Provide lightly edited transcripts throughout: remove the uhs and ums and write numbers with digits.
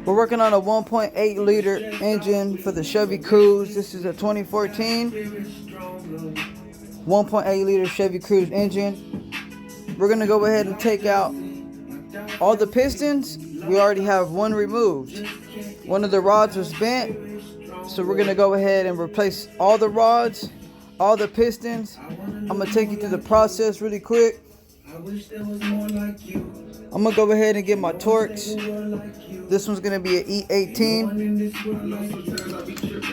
We're working on a 1.8 liter engine for the Chevy Cruze. This is a 2014 1.8 liter Chevy Cruze engine. We're going to go ahead and take out all the pistons. We already have one removed. One of the rods was bent, so we're going to go ahead and replace all the rods, all the pistons. I'm going to take you through the process really quick. I'm going to go ahead and get my Torx. This one's going to be an E18.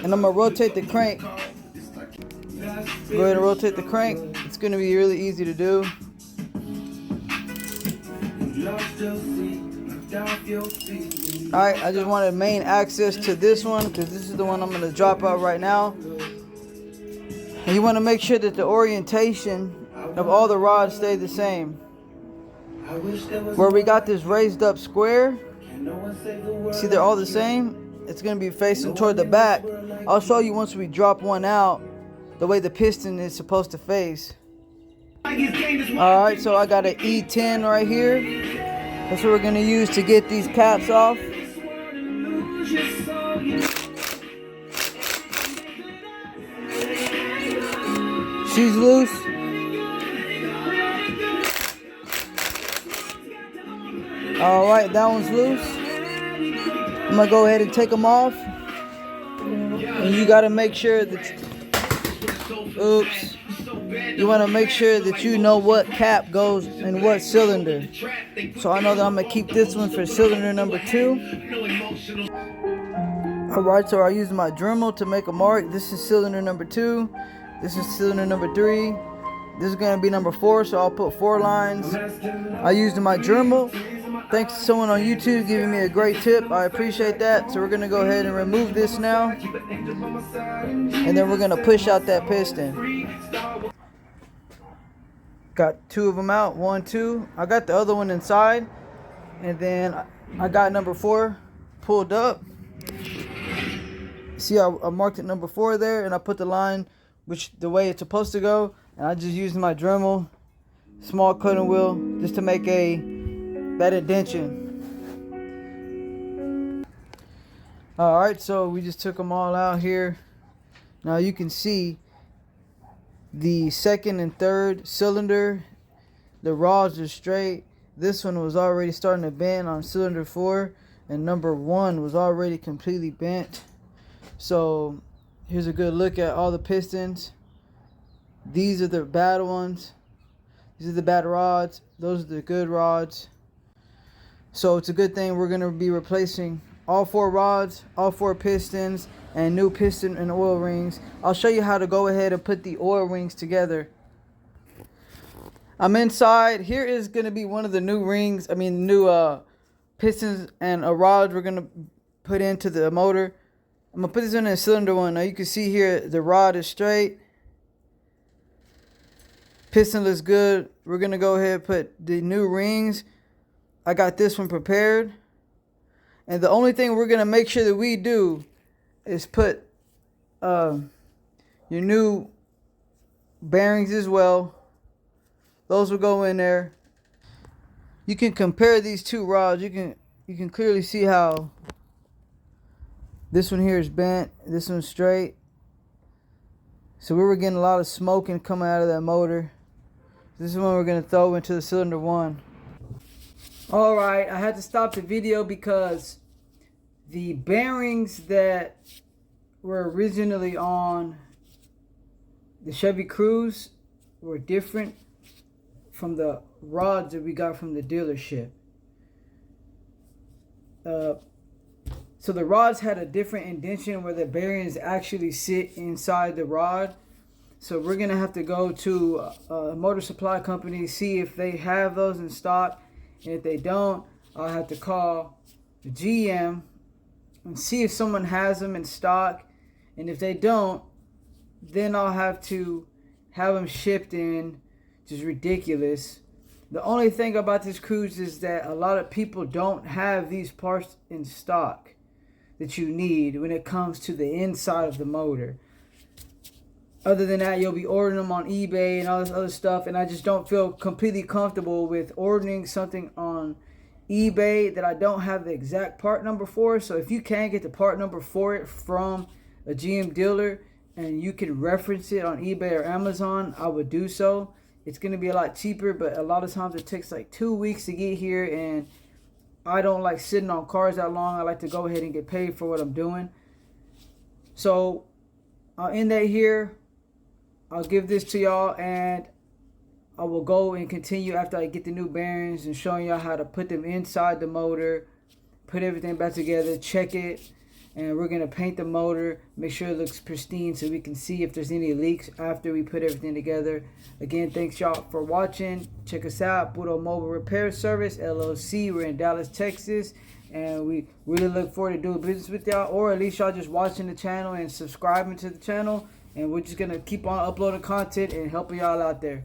And I'm going to rotate the crank. Go ahead and rotate the crank. It's going to be really easy to do. Alright, I just wanted main access to this one because this is the one I'm going to drop out right now. And you want to make sure that the orientation of all the rods stay the same. Where we got this raised up square, see they're all the same. It's going to be facing toward the back. I'll show you once we drop one out the way the piston is supposed to face. Alright, so I got an E10 right here. That's what we're going to use to get these caps off. She's loose. Alright, that one's loose. I'm going to go ahead and take them off. And you got to make sure that... Oops. You want to make sure that you know what cap goes in what cylinder. So I know that I'm going to keep this one for cylinder number 2. Alright, so I use my Dremel to make a mark. This is cylinder number 2. This is cylinder number 3. This is going to be number 4, so I'll put 4 lines. I used my Dremel. Thanks to someone on YouTube giving me a great tip. I appreciate that. So we're going to go ahead and remove this now. And then we're going to push out that piston. Got 2 of them out. 1, 2. I got the other one inside. And then I got number 4 pulled up. See, I marked it number 4 there. And I put the line which the way it's supposed to go. And I just used my Dremel, small cutting wheel, just to make that indentation. Alright, so we just took them all out here. Now you can see the second and third cylinder, the rods are straight. This one was already starting to bend on cylinder 4, and number 1 was already completely bent. So here's a good look at all the pistons. These are the bad ones. These are the bad rods. Those are the good rods. So it's a good thing we're going to be replacing all 4 rods, all 4 pistons, and new piston and oil rings. I'll show you how to go ahead and put the oil rings together. I'm inside. Here is going to be one of the new rings. New pistons and rods we're going to put into the motor. I'm going to put this in a cylinder 1. Now you can see here the rod is straight. Piston looks good. We're going to go ahead and put the new rings. I got this one prepared. And the only thing we're going to make sure that we do is put your new bearings as well. Those will go in there. You can compare these 2 rods. You can clearly see how this one here is bent. This one's straight. So we were getting a lot of smoking coming out of that motor. This is one we're going to throw into the cylinder 1. Alright, I had to stop the video because the bearings that were originally on the Chevy Cruze were different from the rods that we got from the dealership. So the rods had a different indentation where the bearings actually sit inside the rod. So we're going to have to go to a motor supply company, see if they have those in stock. And if they don't, I'll have to call the GM and see if someone has them in stock. And if they don't, then I'll have to have them shipped in, which is ridiculous. The only thing about this Cruze is that a lot of people don't have these parts in stock that you need when it comes to the inside of the motor. Other than that, you'll be ordering them on eBay and all this other stuff, and I just don't feel completely comfortable with ordering something on eBay that I don't have the exact part number for. So if you can get the part number for it from a GM dealer and you can reference it on eBay or Amazon, I would do so. It's going to be a lot cheaper, but a lot of times it takes like 2 weeks to get here, and I don't like sitting on cars that long. I like to go ahead and get paid for what I'm doing. So I'll end that here. I'll give this to y'all, and I will go and continue after I get the new bearings and showing y'all how to put them inside the motor, put everything back together, check it, and we're going to paint the motor, make sure it looks pristine so we can see if there's any leaks after we put everything together. Again, thanks y'all for watching. Check us out, Puro Mobile Repair Service, LLC. We're in Dallas, Texas, and we really look forward to doing business with y'all, or at least y'all just watching the channel and subscribing to the channel, and we're just going to keep on uploading content and helping y'all out there.